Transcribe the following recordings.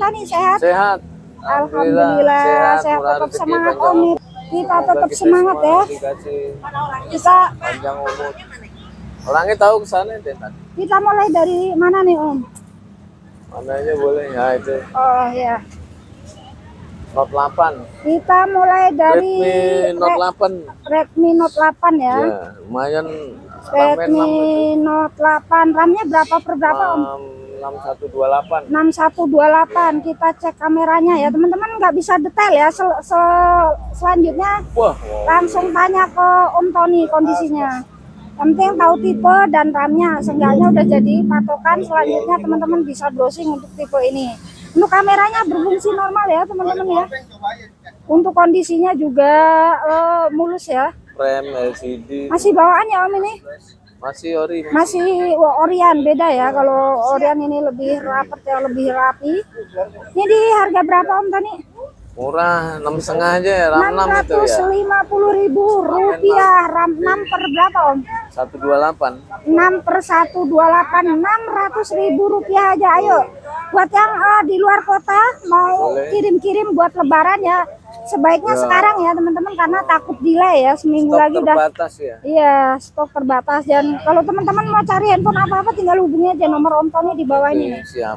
Tony? Sehat? Sehat. Alhamdulillah, sehat. Tetap semangat Om. Kita tetap semangat ya. Kita Panjang umur. Orangnya tahu ke sana deh tadi. kita mulai dari mana nih Om? Mananya boleh ya itu. Oh ya. Note 8. Kita mulai dari Redmi Note 8. Redmi Note 8 ya. Ya, lumayan. Redmi Note 8. RAM-nya berapa per berapa Om? 6128. 6128. Kita cek kameranya ya teman-teman, nggak bisa detail ya. Selanjutnya Wah, langsung tanya ke Om Tony kondisinya. Yang penting tahu tipe dan RAM-nya, seenggaknya udah jadi patokan. Selanjutnya teman-teman bisa browsing untuk tipe ini. Untuk kameranya berfungsi normal ya teman-teman ya. Untuk kondisinya juga mulus ya. frame LCD. Masih bawaan ya Om ini? Masih ori. Masih Orion, beda ya. Kalau Orion ini lebih rapet ya, lebih rapi. Ini di harga berapa Om Tony? Murah, 6,5 aja ya, RAM 6 itu ya. Rp650.000. RAM 6 per berapa Om? 128. 6 per 128, Rp600.000 aja. Ayo buat yang di luar kota mau kirim-kirim buat lebaran ya, sebaiknya sekarang ya teman-teman, karena takut delay ya, seminggu Stok lagi terbatas udah. ya. Iya, stok terbatas. Dan kalau teman-teman mau cari handphone apa-apa tinggal hubungi aja nomor Om Tony di bawah ini nih. Siap.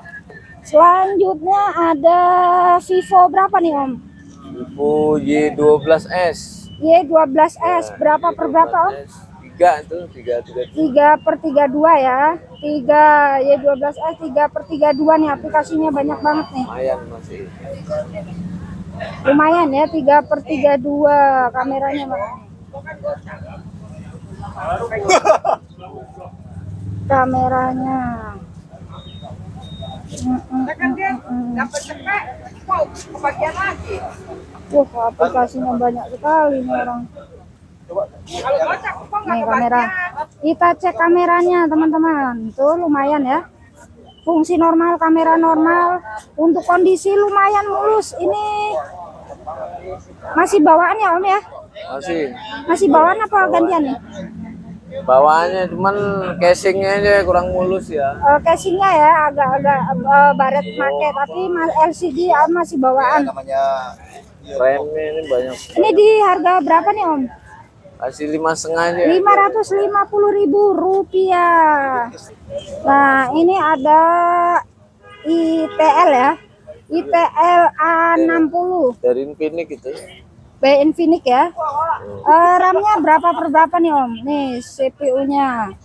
Selanjutnya ada Vivo berapa nih Om? Vivo Y12s. Y12s berapa per berapa Om? 3 itu, 3 per 32 ya. 3 Y12s 3 per 32 nih, aplikasinya banyak banget nih. lumayan masih. Lumayan ya, 3 per 32 kameranya mana? Kameranya. Wah, aplikasinya banyak sekali nih orang. Nih kamera. Kita cek kameranya teman-teman. Tuh lumayan ya. Fungsi normal, kamera normal. Untuk kondisi lumayan mulus. Ini masih bawaan ya Om ya? Masih bawaan apa gantian nih? Bawaannya cuman casingnya aja kurang mulus ya. Casingnya ya agak-agak baret make, tapi LCD masih bawaan. Frame-nya ini banyak. Ini di harga berapa nih Om? Kasih 5,5 aja. Rp550.000. Nah ini ada ITL ya, ITL A60 Dari Infinix itu. by Infinix ya. RAM-nya berapa per berapa nih Om? Nih CPU-nya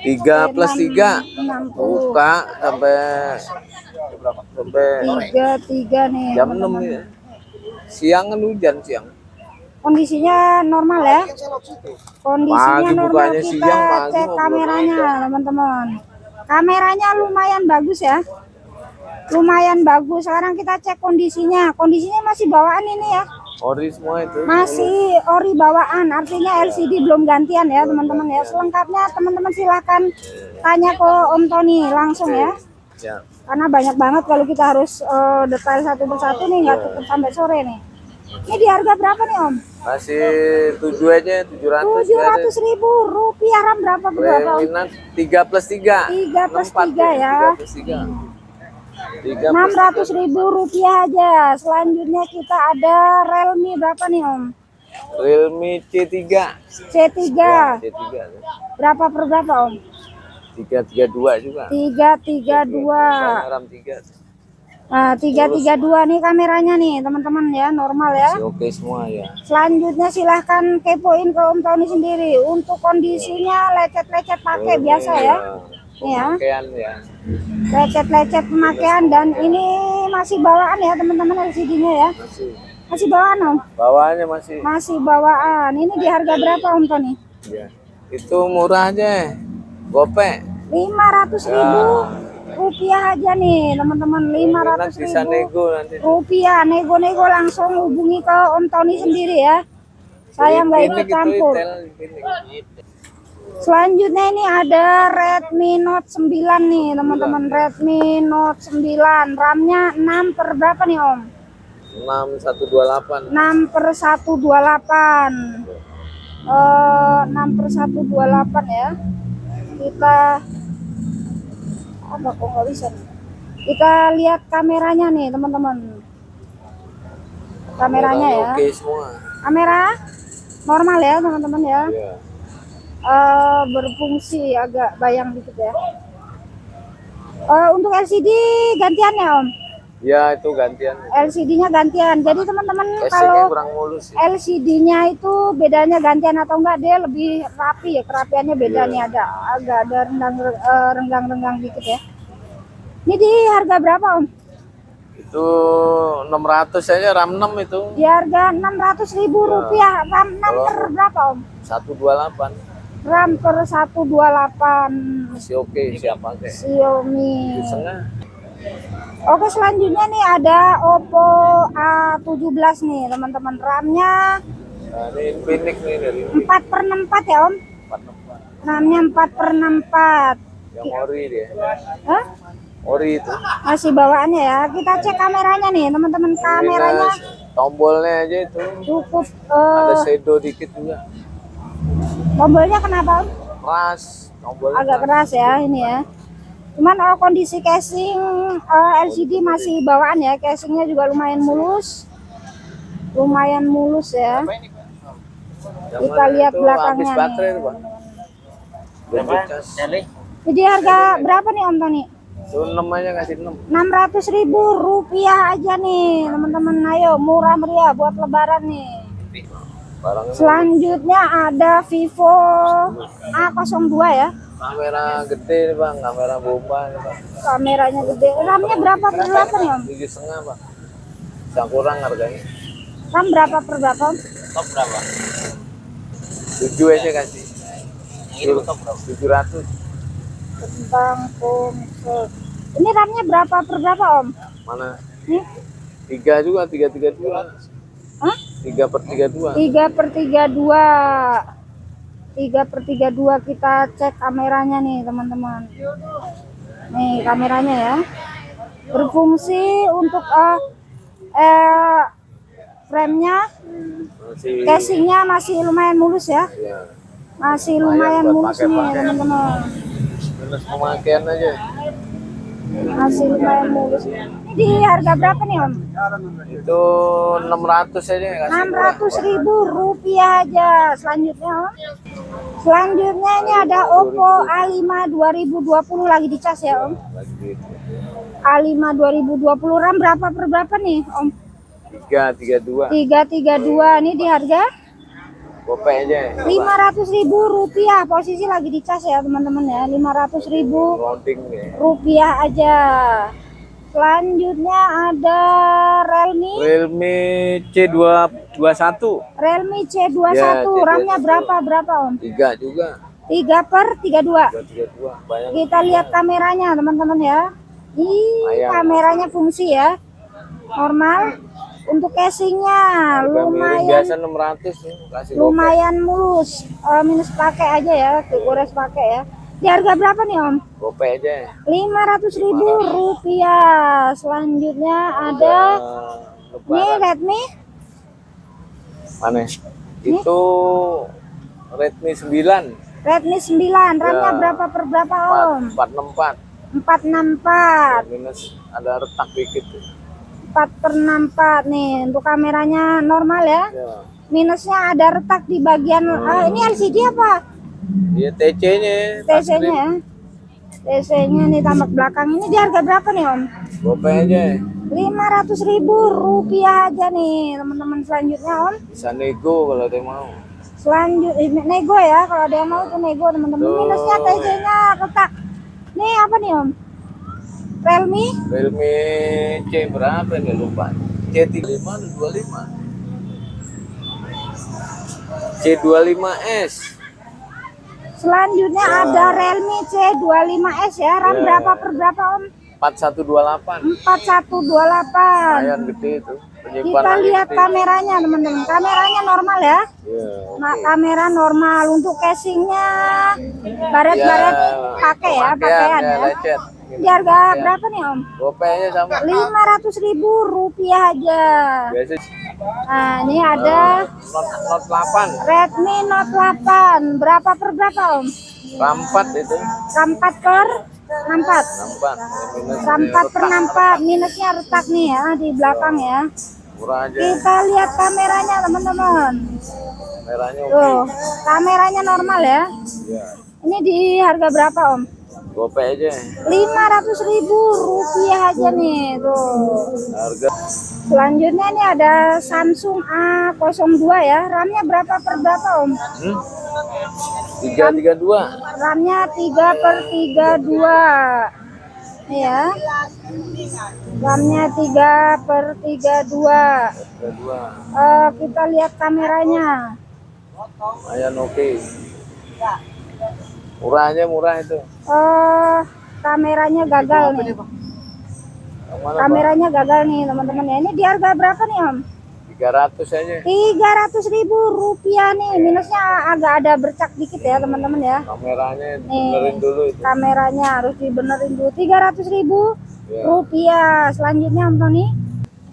3+3. 60. Buka sampai 33 nih. jam 6 ya. Siang kan hujan siang. Kondisinya normal ya. Kondisinya Pagi normal. bukanya Kita siang, pagi cek mau kameranya teman-teman. Kameranya lumayan bagus ya. Lumayan bagus. Sekarang kita cek kondisinya. Kondisinya masih bawaan ini ya. Ori semua itu. Masih ori bawaan. Artinya LCD belum gantian ya teman-teman ya. Selengkapnya teman-teman silahkan tanya ke Om Tony langsung ya. Ya. Karena banyak banget kalau kita harus detail satu persatu nih, nggak cukup sampai sore nih. Ini di harga berapa nih Om? Masih 7 aja, 700. Rp700.000. RAM berapa berapa Om? 3+3. 3+3 ya. 3+3. Rp600.000 aja. Selanjutnya kita ada Realme berapa nih Om? Realme C3. C3. Ya, C3. Berapa per berapa Om? 332 juga. 332. RAM 3. Nah, 332 nih kameranya nih teman-teman ya, normal ya. Masih oke semua ya. Selanjutnya silahkan kepoin ke Om Tony sendiri. Untuk kondisinya lecet-lecet pakai biasa ya. Nih ya. Pakaian ya. Lecet-lecet pemakaian, dan ini masih bawaan ya teman-teman LCD-nya ya. Masih bawaan Om. Bawaannya masih. Masih bawaan. Ini di harga berapa Om Tony? Ya. Itu murah aja. Gope. Rp500.000 aja nih teman-teman. Bisa nego nanti. Rp500.000. Nego-nego langsung hubungi ke Om Tony sendiri ya. Saya nggak ikut campur. Selanjutnya ini ada Redmi Note 9 nih teman-teman. Redmi Note 9. RAM-nya 6 per berapa nih Om? 6128. 6 per 128. 6 per 128 ya. Kita apa kok nggak bisa nih? Kita lihat kameranya nih teman-teman. Kameranya ya. Oke semua. Kamera normal ya teman-teman ya. Iya. Berfungsi agak bayang dikit ya. Untuk LCD gantian ya Om? Ya itu gantian. LCD-nya gantian. Jadi teman-teman Casingnya kalau kurang mulus. Ya. LCD-nya itu bedanya gantian atau enggak, dia lebih rapi ya, kerapiannya beda Iya. nih, ada agak ada renggang-renggang dikit ya. Ini di harga berapa Om? Itu 600 aja RAM 6 itu. Di harga 600.000 rupiah. RAM 6 per berapa Om? 128. RAM per 128. Masih oke siapa pakai. Xiaomi. Setengah. Oke, selanjutnya nih ada Oppo A17 nih teman-teman. RAM-nya Nah, ini Infinix nih dari 4/64 ya Om? 464. RAM-nya 4/64. Yang ori dia. Hah? Ori itu. Masih bawaannya ya. Kita cek kameranya nih teman-teman. Kameranya Tombolnya aja itu. cukup Ada shadow dikit juga. tombolnya kenapa Om? Keras. Tombolnya Agak keras ya ini ya. Cuman kondisi casing LCD masih bawaan ya. Casingnya juga lumayan mulus. Lumayan mulus ya. Kita lihat itu belakangnya habis baterai nih. itu, Pak. Belum dicas. Jadi harga berapa nih Om Tony? Itu 6 aja kasih 6. 600.000 rupiah aja nih teman-teman. Ayo murah meriah buat lebaran nih. Barangnya Selanjutnya ada Vivo A02 ya. kamera gede nih, Bang, kamera bomba nih, Bang. Kameranya gede. RAM-nya berapa per berapa nih Om? 7,5, Bang. Bisa kurang harganya. RAM berapa per berapa Om? Top berapa? 7 aja kasih. Ini top berapa? 700. Tentang konsep. Ini RAM-nya berapa per berapa Om? Mana? Nih? 3 juga, 332. Hah? 3/32. 3/32. 3/32 kita cek kameranya nih teman-teman. Nih kameranya ya. Berfungsi untuk frame-nya, Masih casingnya masih lumayan mulus ya. ya. Masih lumayan buat mulus nih pakai-pakai. teman-teman. Minus pemakaian aja. Masih lumayan mulus. Ini di harga berapa nih Om? Itu 600 aja kasih. 600.000 rupiah aja. Selanjutnya Om. Selanjutnya ini ada Oppo A5 2020 lagi dicas ya Om. Lagi gitu. A5 2020 RAM berapa per berapa nih Om? 332. 332 ini di harga Gopay aja. 500.000 rupiah. Posisi lagi dicas ya teman-teman ya. 500.000 Loading nih. rupiah aja. Selanjutnya ada Realme C21. Realme C21. Ya, C21. RAM-nya berapa Om? 3 juga. 3/32. 332. Banyak. Kita lihat kameranya teman-teman ya. Ih, Lumayan. kameranya fungsi ya. Normal. Untuk casingnya Harga miring lumayan biasa 600 nih, kasih Gopay. lumayan mulus. Minus pakai aja ya, digores pakai ya. Di harga berapa nih Om? Gopay aja. 500.000 rupiah. Selanjutnya ada ini Lebaran. Redmi. Mana? Itu Redmi 9. Redmi 9. RAM-nya Ya. berapa per berapa Om? 464. 464. Minus ada retak dikit tuh. 4/64 nih. Untuk kameranya normal ya. Ya. Minusnya ada retak di bagian ini LCD apa? Iya TC-nya. TC-nya ya. TC-nya nih tampak belakang ini di harga berapa nih Om? Gopay aja. 500.000 rupiah aja nih teman-teman. Selanjutnya Om. Bisa nego kalau dia mau. Selanjutnya nego ya, kalau ada yang mau tuh nego teman-teman. Tuh. Minusnya TC-nya retak. Nih apa nih Om? Realme Realme C berapa nih lupa. C35 atau 25? C25S. selanjutnya ada Realme C25S ya. RAM Ya. berapa per berapa Om? 4128. 4128. Lumayan gede itu. Kita lihat kameranya teman-teman. Kameranya normal ya. Ya, Nah, kamera normal. Untuk casingnya baret-baret pakai ya, pakaian ya. lecet. Di harga berapa nih Om? Gopaynya sama. 500.000 rupiah aja. Biasa Nah ini ada Note 8. Redmi Note 8. Berapa per berapa Om? RAM 4 itu. RAM 4 per 64. 64. Minus RAM 4 per 64, minusnya retak nih ya di belakang ya. murah aja. Kita lihat kameranya teman-teman. Merahnya Tuh, kameranya normal ya. Iya. Ini di harga berapa Om? Gopay aja. 500.000 rupiah aja nih tuh. Harga Selanjutnya ini ada Samsung A02 ya. RAM-nya berapa per berapa Om? 332. RAM-nya 3/32. Nih ya. RAM-nya 3/32. 32. Kita lihat kameranya. Lumayan oke. Murahnya murah itu. Kameranya gagal nih. Yang mana, Kameranya gagal nih teman-teman ya. Ini di harga berapa nih Om? Pak? 300 aja. 300.000 rupiah nih. Minusnya agak ada bercak dikit ya teman-teman ya. Kameranya Nih, benerin dulu itu. kameranya harus dibenerin dulu. 300.000 Ya. rupiah. Selanjutnya Om Tony.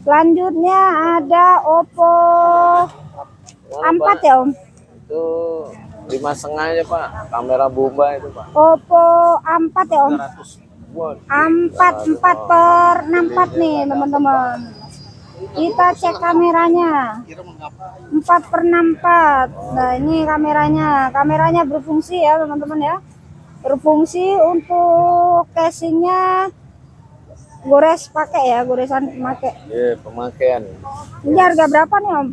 Selanjutnya ada Oppo Mana, A4 Pak? ya Om. Itu 5,5 aja Pak. Kamera bomba itu Pak. Oppo A4 ya Om. Buat. A4 4/64 nih teman-teman. Kita cek kameranya. 4/64. Nah ini kameranya berfungsi ya teman-teman ya. Berfungsi untuk casingnya gores pakai ya, goresan pakai. Iya, pemakaian. Ini harga berapa nih Om?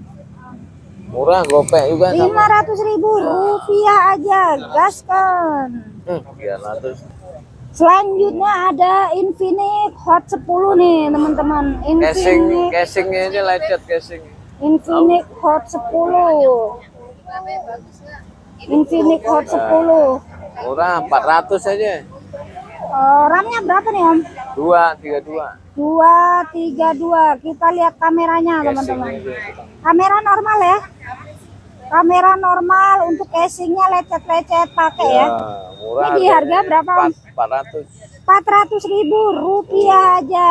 Murah, gopay juga sama. 500.000 rupiah aja, gaskan. 300. Selanjutnya ada Infinix Hot 10 nih teman-teman. Casingnya aja lecet casing. Infinix Hot 10. Infinix Hot 10. Murah, 400 aja. RAM-nya berapa nih Om? 232. 232. Kita lihat kameranya teman-teman. Kamera normal ya. Kamera normal, untuk casingnya lecet-lecet pakai ya. Murah. Ini di harga berapa Om? 400. 400.000 rupiah aja.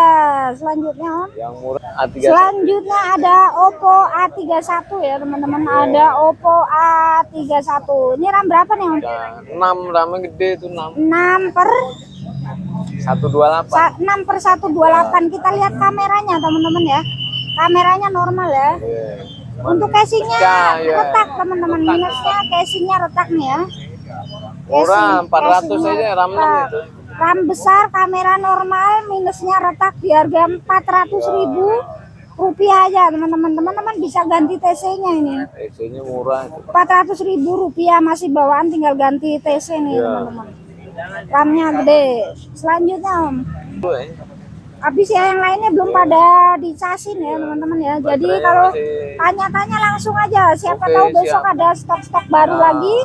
Selanjutnya Om. Yang murah A31. Selanjutnya ada Oppo A31 ya teman-teman. Ada Oppo A31. Ini RAM berapa nih Om? 6 ramenya gede itu 6. 6 per 128. 6/128. Kita lihat kameranya teman-teman ya. Kameranya normal ya. Iya. Untuk casingnya Ya. retak teman-teman. Minusnya casingnya retak nih ya. Murah, 400 casingnya aja RAM 6 retak. itu. RAM besar, kamera normal, minusnya retak di harga 400.000 rupiah aja teman-teman. Teman-teman bisa ganti TC-nya ini. TC-nya murah itu. 400.000 rupiah masih bawaan, tinggal ganti TC nih Ya. teman-teman. RAM-nya gede. Selanjutnya Om. Tuh, Habis ya, yang lainnya belum pada dicasin ya teman-teman ya. Jadi Baterainya kalau masih- tanya-tanya langsung aja. Siapa Oke, tahu besok siap. ada stok-stok baru lagi.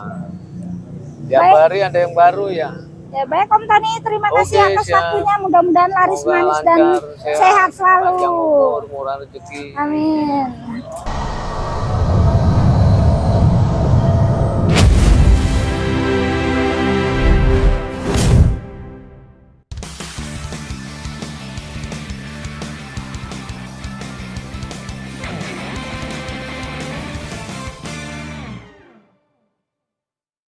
Tiap Baik. hari ada yang baru ya. Ya baik Om Tani, terima kasih Oke, atas siap. waktunya. Mudah-mudahan laris Semoga manis dan lancar, sehat selalu. panjang umur, murah rezeki. Amin.